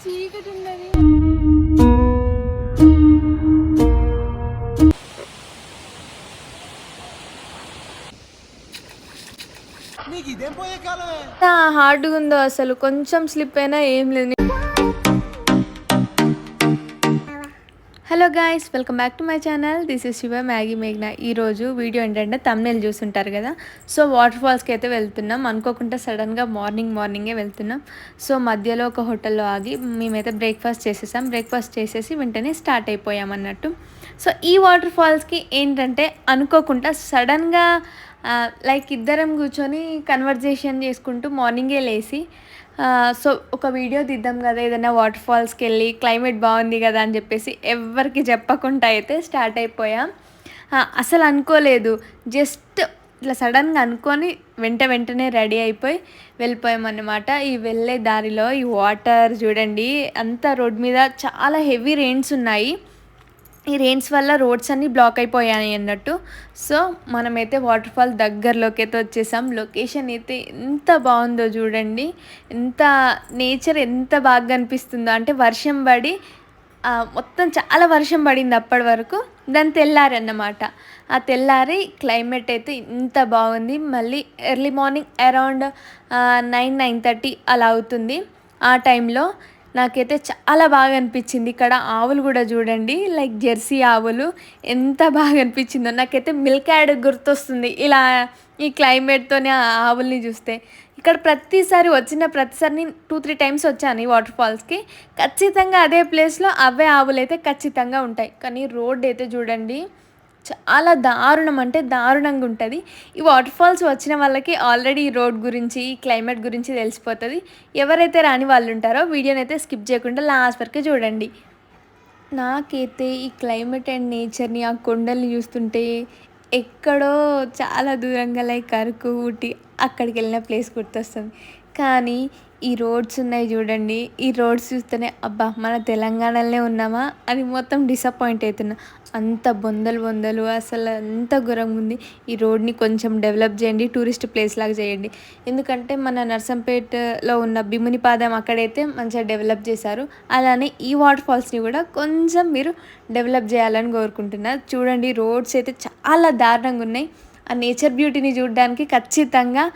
చీకటి ఉన్నది. హార్డ్గా ఉందో అసలు, కొంచెం స్లిప్ అయినా ఏం లేదు. Hello guys, welcome back to my channel. This is Shiva Maggie మేఘ్నా. ఈరోజు వీడియో ఏంటంటే తమ్నేల్ చూస్తుంటారు కదా. సో వాటర్ ఫాల్స్కి అయితే వెళ్తున్నాం. అనుకోకుండా సడన్గా మార్నింగే వెళ్తున్నాం. సో మధ్యలో ఒక హోటల్లో ఆగి మేమైతే బ్రేక్ఫాస్ట్ చేసేసాం. బ్రేక్ఫాస్ట్ చేసేసి వెంటనే స్టార్ట్ అయిపోయాం అన్నట్టు. సో ఈ వాటర్ ఫాల్స్కి ఏంటంటే అనుకోకుండా సడన్గా లైక్ ఇద్దరం కూర్చొని కన్వర్జేషన్ చేసుకుంటూ మార్నింగే లేచి సో ఒక వీడియో తీద్దాం కదా ఏదైనా వాటర్ ఫాల్స్కి వెళ్ళి, క్లైమేట్ బాగుంది కదా అని చెప్పేసి ఎవరికి చెప్పకుండా అయితే స్టార్ట్ అయిపోయాం. అసలు అనుకోలేదు, జస్ట్ ఇట్లా సడన్గా అనుకొని వెంటనే రెడీ అయిపోయి వెళ్ళిపోయామన్నమాట. ఈ వెళ్ళే దారిలో ఈ వాటర్ చూడండి, అంతా రోడ్ మీద చాలా హెవీ రెయిన్స్ ఉన్నాయి. ఈ రెయిన్స్ వల్ల రోడ్స్ అన్నీ బ్లాక్ అయిపోయాయి అన్నట్టు. సో మనమైతే వాటర్ ఫాల్ దగ్గరలోకి అయితే వచ్చేసాం. లొకేషన్ అయితే ఎంత బాగుందో చూడండి, ఎంత నేచర్ ఎంత బాగా అనిపిస్తుందో. అంటే వర్షం పడి మొత్తం చాలా వర్షం పడింది అప్పటి వరకు. దాని తెల్లారి అన్నమాట. ఆ తెల్లారి క్లైమేట్ అయితే ఇంత బాగుంది. మళ్ళీ ఎర్లీ మార్నింగ్ అరౌండ్ 9-9:30 అలా అవుతుంది. ఆ టైంలో నాకైతే చాలా బాగా అనిపించింది. ఇక్కడ ఆవులు కూడా చూడండి, లైక్ జెర్సీ ఆవులు, ఎంత బాగా అనిపించిందో. నాకైతే మిల్క్ యాడ్ గుర్తొస్తుంది ఇలా ఈ క్లైమేట్తోనే ఆ ఆవుల్ని చూస్తే. ఇక్కడ వచ్చిన ప్రతిసారి నేను 2-3 టైమ్స్ వచ్చాను ఈ వాటర్ ఫాల్స్కి. ఖచ్చితంగా అదే ప్లేస్లో అవే ఆవులు అయితే ఖచ్చితంగా ఉంటాయి. కానీ రోడ్ అయితే చూడండి, చాలా దారుణం అంటే దారుణంగా ఉంటుంది. ఈ వాటర్ ఫాల్స్ వచ్చిన వాళ్ళకి ఆల్రెడీ ఈ రోడ్ గురించి, ఈ క్లైమేట్ గురించి తెలిసిపోతుంది. ఎవరైతే రాని వాళ్ళు ఉంటారో వీడియోని అయితే స్కిప్ చేయకుండా లాస్ట్ వరకు చూడండి. నాకైతే ఈ క్లైమేట్ అండ్ నేచర్ని, ఆ కొండల్ని చూస్తుంటే ఎక్కడో చాలా దూరంగా లైక్ అరకు, ఊటీ అక్కడికి వెళ్ళిన ప్లేస్ గుర్తొస్తుంది. కానీ ఈ రోడ్స్ ఉన్నాయి చూడండి, ఈ రోడ్స్ చూస్తేనే అబ్బా మన తెలంగాణలోనే ఉన్నామా అని మొత్తం డిసప్పాయింట్ అవుతున్నా. అంత బొందలు అసలు అంత ఘోరంగా ఉంది. ఈ రోడ్ని కొంచెం డెవలప్ చేయండి, టూరిస్ట్ ప్లేస్ లాగా చేయండి. ఎందుకంటే మన నర్సంపేటలో ఉన్న భీమునిపాదం అక్కడైతే మంచిగా డెవలప్ చేశారు. అలానే ఈ వాటర్ ఫాల్స్ని కూడా కొంచెం మీరు డెవలప్ చేయాలని కోరుకుంటున్నారు. చూడండి రోడ్స్ అయితే చాలా దారుణంగా ఉన్నాయి. ఆ నేచర్ బ్యూటీని చూడడానికి ఖచ్చితంగా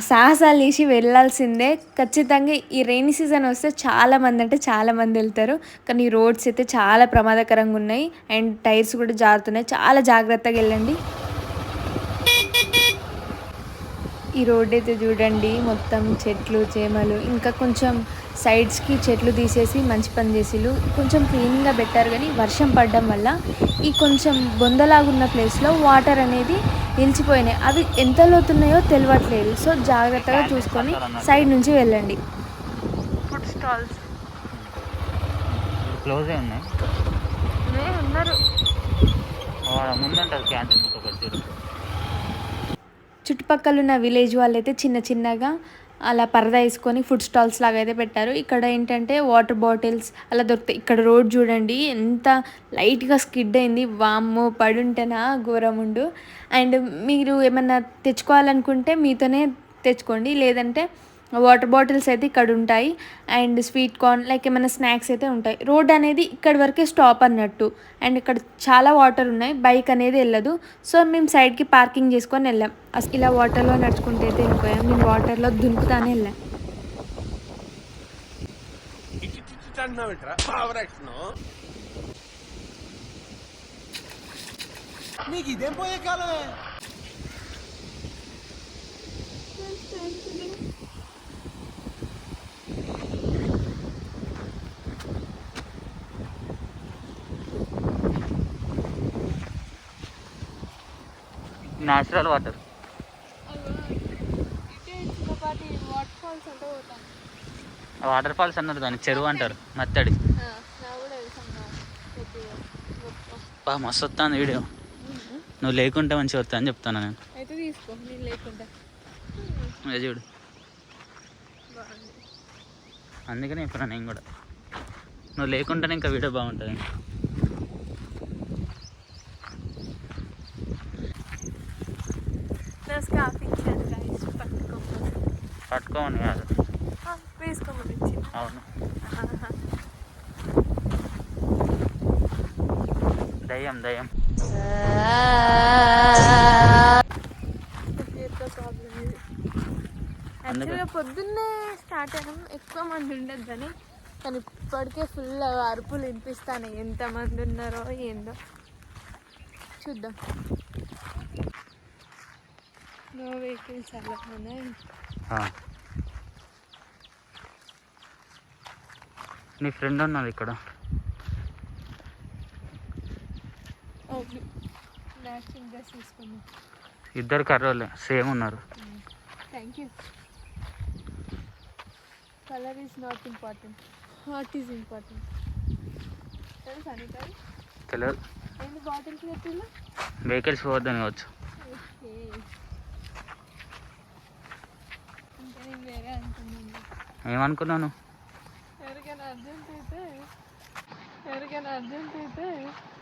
సాహసాలు చేసి వెళ్ళాల్సిందే. ఖచ్చితంగా ఈ రైనీ సీజన్ వస్తే చాలామంది వెళ్తారు. కానీ ఈ రోడ్స్ అయితే చాలా ప్రమాదకరంగా ఉన్నాయి అండ్ టైర్స్ కూడా జారుతున్నాయి. చాలా జాగ్రత్తగా వెళ్ళండి. ఈ రోడ్ అయితే చూడండి, మొత్తం చెట్లు చేమలు, ఇంకా కొంచెం సైడ్స్కి చెట్లు తీసేసి మంచి పని చేసిళ్ళు. కొంచెం క్లీన్గా పెట్టారు. కానీ వర్షం పడడం వల్ల ఈ కొంచెం బొందలాగున్న ప్లేస్లో వాటర్ అనేది నిలిచిపోయినాయి. అవి ఎంత లోతున్నాయో తెలియట్లేదు. సో జాగ్రత్తగా చూసుకొని సైడ్ నుంచి వెళ్ళండి. ఫుడ్ స్టాల్స్ క్లోజ్ ఉన్నాయి, ఉన్నారు. చుట్టుపక్కల ఉన్న విలేజ్ వాళ్ళైతే చిన్నగా అలా పరదా వేసుకొని ఫుడ్ స్టాల్స్ లాగా అయితే పెట్టారు. ఇక్కడ ఏంటంటే వాటర్ బాటిల్స్ అలా దొరుకుతాయి. ఇక్కడ రోడ్ చూడండి ఎంత లైట్గా స్కిడ్ అయింది. వామ్మో పడుంటేనా ఘోరముండు. అండ్ మీరు ఏమన్నా తెచ్చుకోవాలనుకుంటే మీతోనే తెచ్చుకోండి, లేదంటే వాటర్ బాటిల్స్ అయితే ఇక్కడ ఉంటాయి. అండ్ స్వీట్ కార్న్ లైక్ ఏమైనా స్నాక్స్ అయితే ఉంటాయి. రోడ్ అనేది ఇక్కడ వరకే స్టాప్ అన్నట్టు. అండ్ ఇక్కడ చాలా వాటర్ ఉన్నాయి, బైక్ అనేది వెళ్ళదు. సో మేము సైడ్కి పార్కింగ్ చేసుకొని వెళ్ళాం. ఇలా వాటర్లో నడుచుకుంటూ అయితే వెళ్ళిపోయాం. నేను వాటర్లో దునుకుతానే వెళ్ళాం. Natural water. వాటర్ ఫాల్స్ అన్నారు, దాన్ని చెరువు అంటారు. మత్తడి మస్తు వస్తాను వీడియో. నువ్వు లేకుంటే మంచిగా వస్తా అని చెప్తాను నేను. చూడు, అందుకనే ఇప్పుడు నేను కూడా నువ్వు లేకుంటేనే ఇంకా వీడియో బాగుంటుంది. పట్టుకోమని కాదు, వేసుకోమని. అవును. దయ్యం దయ్యం. యాక్చువల్గా పొద్దున్నే స్టార్ట్ అయినాం, ఎక్కువ మంది ఉండొద్దని, కానీ ఇప్పటికే ఫుల్ అరుపులు వినిపిస్తాను. ఎంతమంది ఉన్నారో ఏందో చూద్దాం. నో వెహికల్స్ అలా ఉన్నాయి. నీ ఫ్రెండ్ ఉన్నది ఇక్కడ. మ్యాచింగ్ డ్రెస్ తీసుకున్నాం. ఇద్దరు కర్రోళ్ళే సేమ్ ఉన్నారు. Thank you. Colour is not important, heart is important. తెలుసా నీకు అది? తెలియదు. ఏంటి బాటిల్స్ పెట్టిందా? వెహికల్స్ పోవద్దని కావచ్చు. ఓకే, ఇంకా నేను వేరే అనుకున్నాను. ఏమనుకున్నాను? ఎవరికైనా అర్జెంట్ అయితే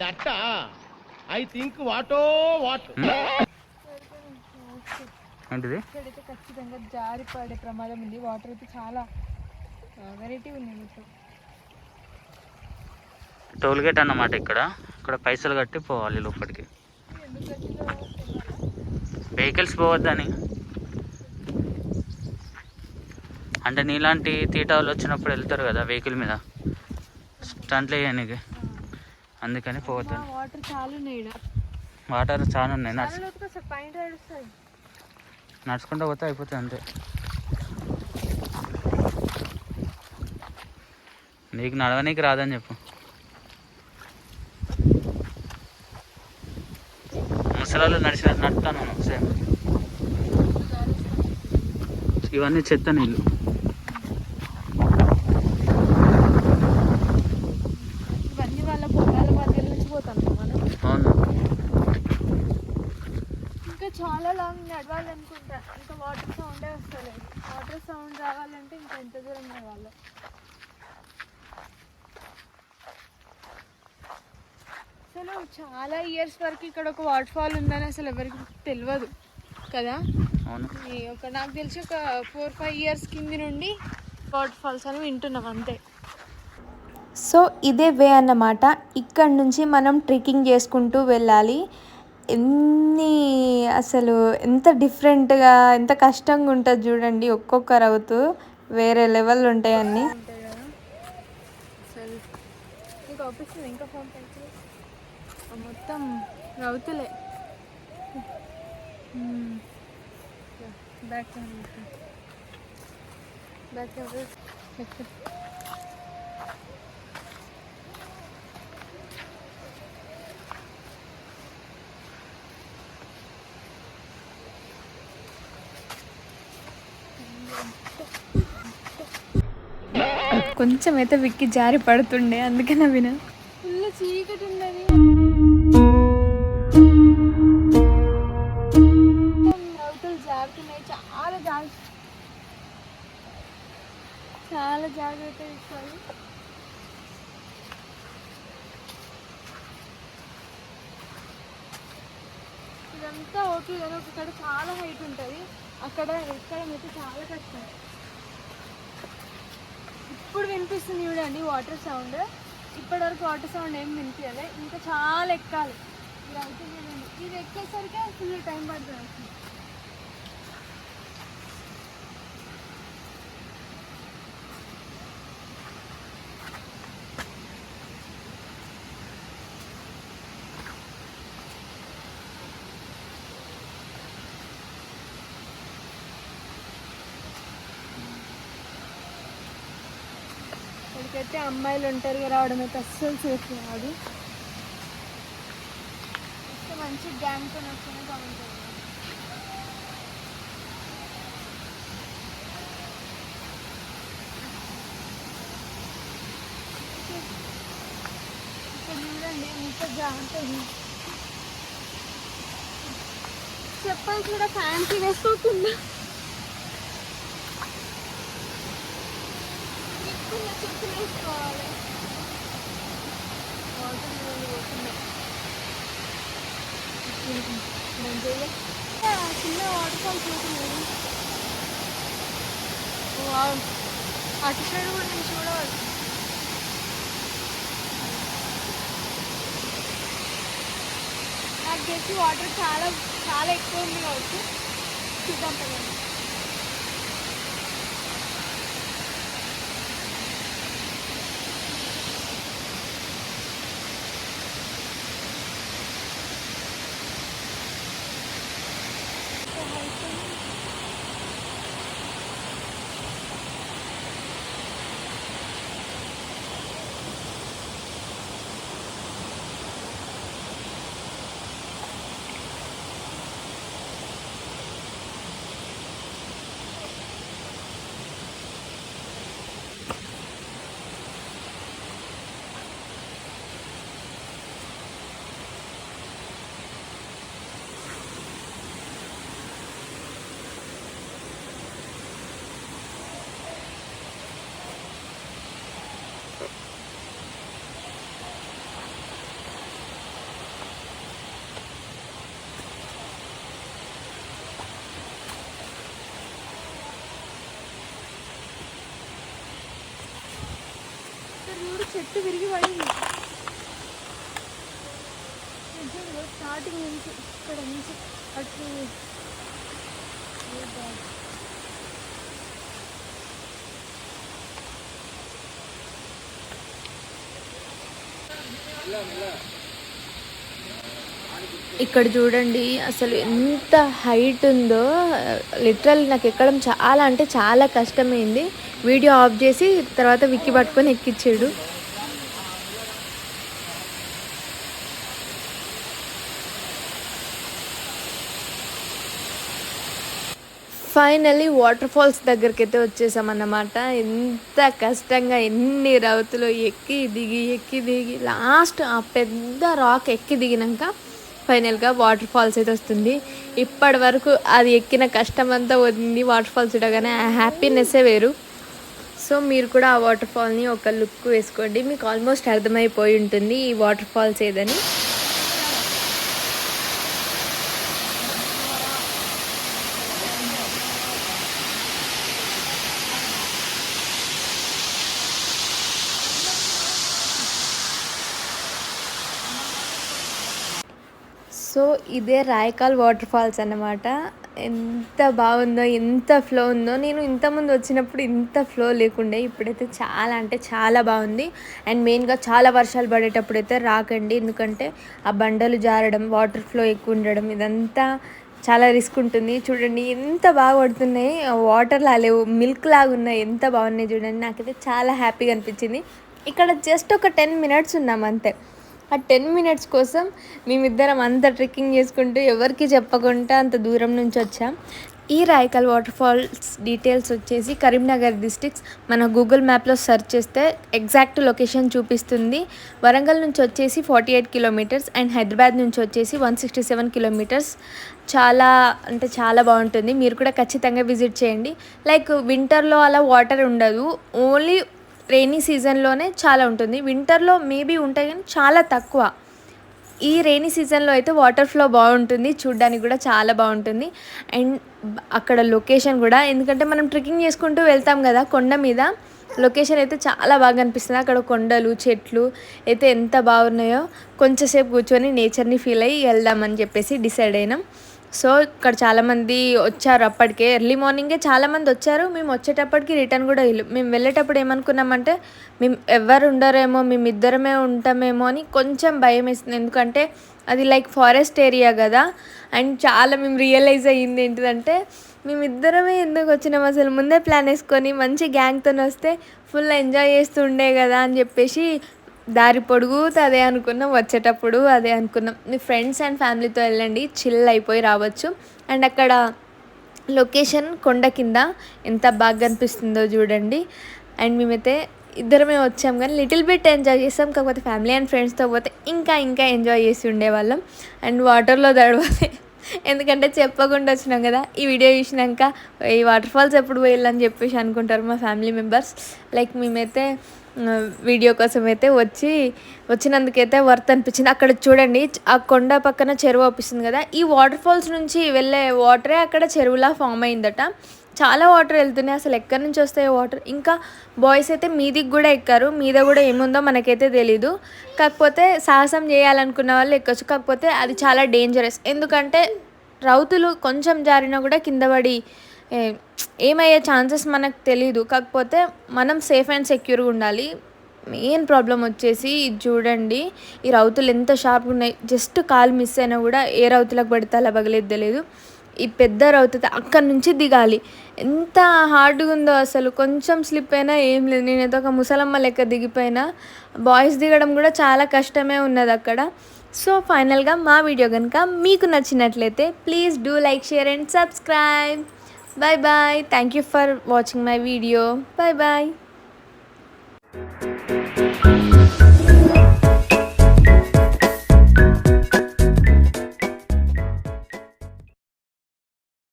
దట్ ఐ థింక్ వాటో వాట్. ఏంటిది? ఇక్కడైతే ఖచ్చితంగా జారి పడే ప్రమాదం ఉంది. వాటర్ అయితే చాలా వెరైటీ ఉన్నాయి. ఇప్పుడు టోల్ గేట్ అన్నమాట. ఇక్కడ పైసలు కట్టి పోవాలి లోపలికి. వెహికల్స్ పోవద్దని. అంటే నీలాంటి తీటా వాళ్ళు వచ్చినప్పుడు వెళ్తారు కదా వెహికల్ మీద స్టంట్లు వేయడానికి, అందుకని పోవద్దని. వాటర్ చాలా ఉన్నాయి. వాటర్ చాలా ఉన్నాయి. నడుచుకుంటూ పోతే అయిపోతుంది అంతే. నీకు నడవనీకి రాదని చెప్పు. ముసలాళ్ళు నడిచినట్టు నడుపుతాను సేమ్. ఇవన్నీ చెత్త నీళ్ళు. ఇవన్నీ వాళ్ళ పొలాల మధ్య నుంచి పోతాం మనం. అవును. ఇంకా చాలా లాంగ్ నడవాలనుకుంటా. ఇంకా వాటర్ సౌండే వస్తలేదు. వాటర్ సౌండ్ రావాలంటే ఇంకా ఎంత దూరం నడవాలి. అసలు చాలా ఇయర్స్ వరకు ఇక్కడ ఒక వాటర్ ఫాల్ ఉందని అసలు ఎవరికి తెలియదు కదా. అవును. నాకు తెలిసి ఒక 4-5 ఇయర్స్ కింది నుండి వాటర్ ఫాల్స్ అని వింటున్నాం అంతే. సో ఇదే వే అన్నమాట. ఇక్కడ నుంచి మనం ట్రెక్కింగ్ చేసుకుంటూ వెళ్ళాలి. అసలు ఎంత డిఫరెంట్గా, ఎంత కష్టంగా ఉంటుంది చూడండి. ఒక్కొక్క రౌతు వేరే లెవెల్ ఉంటాయి అన్నీ. అసలు ఇంకా ఆఫీస్ ఇంకా ఫోన్ పెంచి మొత్తం రౌతులే. బ్యాక్ కొంచెం అయితే విక్కి జారి పడుతుండే, అందుకని వినా. ఫుల్ చీకటి ఉన్నది. రౌతులు జారుతున్నాయి. చాలా జాగ్రత్త తీసుకోవాలి. ఇదంతా ఓకే కానీ ఒకక్కడ చాలా హైట్ ఉంటుంది. అక్కడ ఎక్కడం అయితే చాలా కష్టం. ఇప్పుడు వినిపిస్తుంది చూడండి వాటర్ సౌండ్. ఇప్పటివరకు వాటర్ సౌండ్ ఏం వినిపించలే. ఇంకా చాలా ఎక్కాలి. ఇలా అవుతుంది చూడండి. ఇది ఎక్కేసరికి ఫుల్ టైం పడుతుంది. ఇక్కడికైతే అమ్మాయిలు ఒంటరిగా రావడం అయితే అస్సలు సేఫ్ కాదు. మంచి గ్యాంగ్తో వస్తేనే బాగుంటుంది. ఇక్కడ చూడండి ఎంత జాగ్రత్త. చెప్పాలి కూడా ఫ్యాన్సీ వేసుకోకుండా చెప్పులు వేసుకోవాలి. చిన్న వాటర్ ఫాల్స్ పోతున్నాయి. అటు సైడ్ కూడా నేను చూడవచ్చు. వచ్చేసి వాటర్ చాలా చాలా ఎక్కువ ఉంది కావచ్చు, చూద్దాం పదండి. చెట్టు విరిగి పడింది స్టార్టింగ్ నుంచి, ఇక్కడ నుంచి అటు. ఇక్కడ చూడండి అసలు ఎంత హైట్ ఉందో, లిటరల్ నాకు ఎక్కడం చాలా అంటే చాలా కష్టమైంది. వీడియో ఆఫ్ చేసి తర్వాత విక్కి పట్టుకొని ఎక్కించాడు. ఫైనల్లీ వాటర్ ఫాల్స్ దగ్గరికి అయితే వచ్చేసామన్నమాట. ఎంత కష్టంగా ఎన్ని రౌతులు ఎక్కి దిగి లాస్ట్ ఆ పెద్ద రాక్ ఎక్కి దిగినాక ఫైనల్గా వాటర్ ఫాల్స్ అయితే వస్తుంది. ఇప్పటి వరకు అది ఎక్కిన కష్టం అంతా వదిలింది, వాటర్ ఫాల్స్ చూడగానే ఆ హ్యాపీనెస్సే వేరు. సో మీరు కూడా ఆ వాటర్ ఫాల్ని ఒక లుక్ వేసుకోండి, మీకు ఆల్మోస్ట్ అర్థమైపోయి ఉంటుంది ఈ వాటర్ ఫాల్స్ ఏదని. సో ఇదే రాయకాల్ వాటర్ ఫాల్స్ అన్నమాట. ఎంత బాగుందో, ఎంత ఫ్లో ఉందో. నేను ఇంతకుముందు వచ్చినప్పుడు ఇంత ఫ్లో లేకుండే, ఇప్పుడైతే చాలా అంటే చాలా బాగుంది. అండ్ మెయిన్గా చాలా వర్షాలు పడేటప్పుడు అయితే రాకండి, ఎందుకంటే ఆ బండలు జారడం, వాటర్ ఫ్లో ఎక్కువ ఉండడం, ఇదంతా చాలా రిస్క్ ఉంటుంది. చూడండి ఎంత బాగా పడుతున్నాయి, వాటర్ లా లేవు, మిల్క్ లాగా ఉన్నాయి, ఎంత బాగున్నాయి చూడండి. నాకైతే చాలా హ్యాపీగా అనిపించింది. ఇక్కడ జస్ట్ ఒక 10 minutes ఉన్నాం అంతే. ఆ 10 minutes కోసం మేమిద్దరం అంత ట్రెక్కింగ్ చేసుకుంటూ ఎవరికి చెప్పకుండా అంత దూరం నుంచి వచ్చాం. ఈ రాయకల్ వాటర్ ఫాల్స్ డీటెయిల్స్ వచ్చేసి కరీంనగర్ డిస్ట్రిక్ట్స్. మన గూగుల్ మ్యాప్లో సెర్చ్ చేస్తే ఎగ్జాక్ట్ లొకేషన్ చూపిస్తుంది. వరంగల్ నుంచి వచ్చేసి 48 kilometers అండ్ హైదరాబాద్ నుంచి వచ్చేసి 167 kilometers. చాలా అంటే చాలా బాగుంటుంది, మీరు కూడా ఖచ్చితంగా విజిట్ చేయండి. లైక్ వింటర్లో అలా వాటర్ ఉండదు, ఓన్లీ రెయినీ సీజన్లోనే చాలా ఉంటుంది. వింటర్లో మేబీ ఉంటాయి కానీ చాలా తక్కువ. ఈ రెయినీ సీజన్లో అయితే వాటర్ ఫ్లో బాగుంటుంది, చూడ్డానికి కూడా చాలా బాగుంటుంది. అండ్ అక్కడ లొకేషన్ కూడా, ఎందుకంటే మనం ట్రెక్కింగ్ చేసుకుంటూ వెళ్తాం కదా కొండ మీద, లొకేషన్ అయితే చాలా బాగా అనిపిస్తుంది. అక్కడ కొండలు చెట్లు అయితే ఎంత బాగున్నాయో. కొంచెంసేపు కూర్చొని నేచర్ని ఫీల్ అయ్యి వెళ్దామని చెప్పేసి డిసైడ్ అయినాం. సో ఇక్కడ చాలామంది వచ్చారు, అప్పటికే ఎర్లీ మార్నింగే చాలామంది వచ్చారు. మేము వచ్చేటప్పటికి రిటర్న్ కూడా మేము వెళ్ళేటప్పుడు ఏమనుకున్నామంటే మేము ఎవరు ఉండరేమో, మేమిద్దరమే ఉంటామేమో అని కొంచెం భయం వేస్తుంది, ఎందుకంటే అది లైక్ ఫారెస్ట్ ఏరియా కదా. అండ్ చాలా మేము రియలైజ్ అయ్యింది ఏంటిదంటే మేమిద్దరమే ఎందుకు వచ్చినాం, అసలు ముందే ప్లాన్ వేసుకొని మంచి గ్యాంగ్తో వస్తే ఫుల్ ఎంజాయ్ చేస్తూ ఉండే కదా అని చెప్పేసి దారి పొడుగుతూ అదే అనుకున్నాం, వచ్చేటప్పుడు అదే అనుకున్నాం. మీ ఫ్రెండ్స్ అండ్ ఫ్యామిలీతో వెళ్ళండి, చిల్ అయిపోయి రావచ్చు. అండ్ అక్కడ లొకేషన్ కొండ కింద ఎంత బాగా అనిపిస్తుందో చూడండి. అండ్ మేమైతే ఇద్దరమే వచ్చాం కానీ లిటిల్ బిట్ ఎంజాయ్ చేస్తాం, కాకపోతే ఫ్యామిలీ అండ్ ఫ్రెండ్స్తో పోతే ఇంకా ఇంకా ఎంజాయ్ చేసి ఉండేవాళ్ళం. అండ్ వాటర్లో తడవతే ఎందుకంటే చెప్పకుండా వచ్చినాం కదా. ఈ వీడియో చూసినాక ఈ వాటర్ ఫాల్స్ ఎప్పుడు పోయాలని చెప్పేసి అనుకుంటారు మా ఫ్యామిలీ మెంబర్స్. లైక్ మేమైతే వీడియో కోసం అయితే వచ్చినందుకైతే వర్త్ అనిపించింది. అక్కడ చూడండి ఆ కొండ పక్కన చెరువు అనిపిస్తుంది కదా, ఈ వాటర్ ఫాల్స్ నుంచి వెళ్ళే వాటరే అక్కడ చెరువులా ఫామ్ అయిందట. చాలా వాటర్ వెళ్తున్నాయి, అసలు ఎక్కడి నుంచి వస్తాయో వాటర్. ఇంకా బాయ్స్ అయితే మీదికి కూడా ఎక్కారు, మీద కూడా ఏముందో మనకైతే తెలీదు. కాకపోతే సాహసం చేయాలనుకున్న వాళ్ళు ఎక్కొచ్చు, కాకపోతే అది చాలా డేంజరస్. ఎందుకంటే రౌతులు కొంచెం జారినా కూడా కింద పడి ఏమయ్యే ఛాన్సెస్ మనకు తెలీదు. కాకపోతే మనం సేఫ్ అండ్ సెక్యూర్గా ఉండాలి. మెయిన్ ప్రాబ్లం వచ్చేసి ఇది చూడండి, ఈ రౌతులు ఎంత షార్ప్గా ఉన్నాయి. జస్ట్ కాలు మిస్ అయినా కూడా ఏ రౌతులకు పడితే అలా పగలేదు తెలియదు. ఈ పెద్ద రౌతు అక్కడి నుంచి దిగాలి, ఎంత హార్డ్గా ఉందో అసలు. కొంచెం స్లిప్ అయినా ఏం లేదు, నేనైతే ఒక ముసలమ్మ లెక్క దిగిపోయినా. బాయ్స్ దిగడం కూడా చాలా కష్టమే ఉన్నది అక్కడ. సో ఫైనల్గా మా వీడియో కనుక మీకు నచ్చినట్లయితే please do like, share and subscribe. Bye bye. Thank you for watching my video. Bye bye.